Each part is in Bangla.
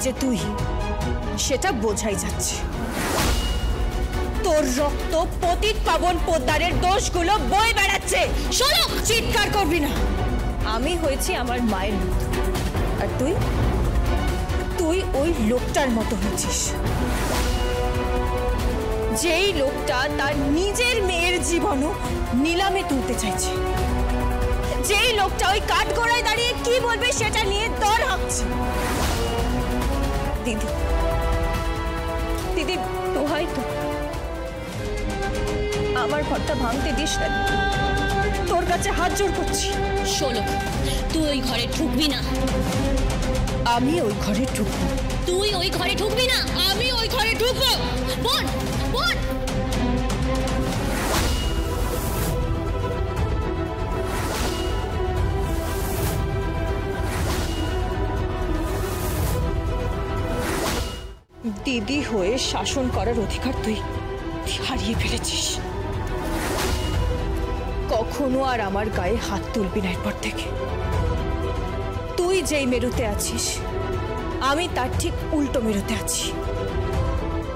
যে তুই সেটা বোঝাই যাচ্ছে। তোর রক্ত পতিত পাবন পোদ্দারের দোষগুলো বয়ে বেড়াচ্ছে। শোনো, চিৎকার করবি না। আমি হয়েছি আমার মায়ের মতো, আর তুই তুই ওই লোকটার মতো হয়েছিস, যেই লোকটা তার নিজের মেয়ের জীবনও নিলামে তুলতে চাইছে, যেই লোকটা ওই কাঠগড়ায় দাঁড়িয়ে কি বলবে সেটা নিয়ে দর হাঁকছে। দিদি দিদি দোহাই তো, আমার ঘরটা ভাঙতে দিস না, তোর কাছে হাত জোর করছি। শোনো, তুই ওই ঘরে ঢুকবি না। আমি ওই ঘরে ঢুকবো। তুই ওই ঘরে ঢুকবি না, আমি ওই ঘরে ঢুকবো। বোন বোন, দিদি হয়ে শাসন করার অধিকার তুই হারিয়ে ফেলেছিস। কখনো আর আমার গায়ে হাত তুলবি না এরপর থেকে। তুই যেই মেরুতে আছিস, আমি তার ঠিক উল্টো মেরুতে আছি।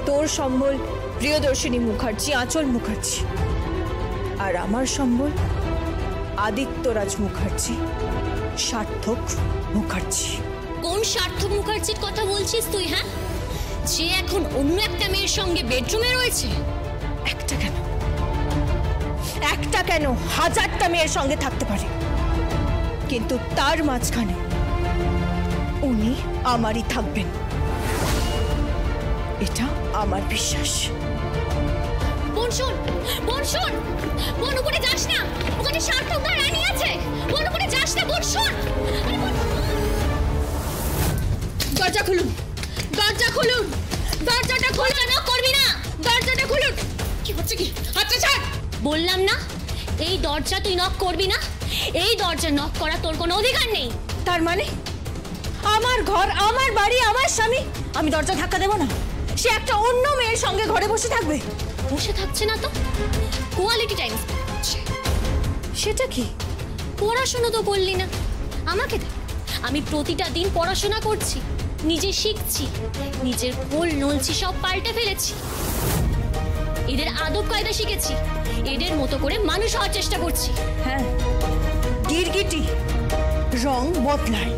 তোর সম্বল প্রিয়দর্শিনী মুখার্জি, আঁচল মুখার্জি, আর আমার সম্বল আদিত্যরাজ মুখার্জি, সার্থক মুখার্জি। কোন সার্থক মুখার্জির কথা বলছিস তুই? হ্যাঁ, যে এখন অন্য একটা মেয়ের সঙ্গে বেডরুমে রয়েছে। একটা কেন, একটা কেন, হাজারটা মেয়ের সঙ্গে থাকতে পারে, কিন্তু তার মাঝখানে উনি আমারই থাকবেন, এটা আমার বিশ্বাস। বোন শোন, বোন শোন, বোন উপরে যাস না, ওখানে সার্থক দা রানী আছে। বোন উপরে যাস না, বোন শোন। দরজা খুলুন, দরজা খুলুন, দরজাটা খুলুন। না করবি না, দরজাটা খুলুন। কি হচ্ছে কি? আচ্ছা ছাড়, বললাম না এই দরজা তুই নক করবি না। এই দরজা নক করা তোর কোনো অধিকার নেই। তার মানে আমার ঘর, আমার বাড়ি, আমার স্বামী, আমি দরজা ধাক্কা দেব না? সে একটা অন্য মেয়ের সঙ্গে ঘরে বসে থাকবে? বসে থাকছে না তো, কোয়ালিটি টাইম। সেটা কি? পড়াশোনা তো বললি না। আমাকে দেখ, আমি প্রতিটা দিন পড়াশোনা করছি, নিজে শিখছি, নিজের কোল নলছি, সব পাল্টে ফেলেছি। এদের আদব কায়দা শিখেছি, এদের মতো করে মানুষ হওয়ার চেষ্টা করছি। হ্যাঁ, গিরগিটি রং বদলায়,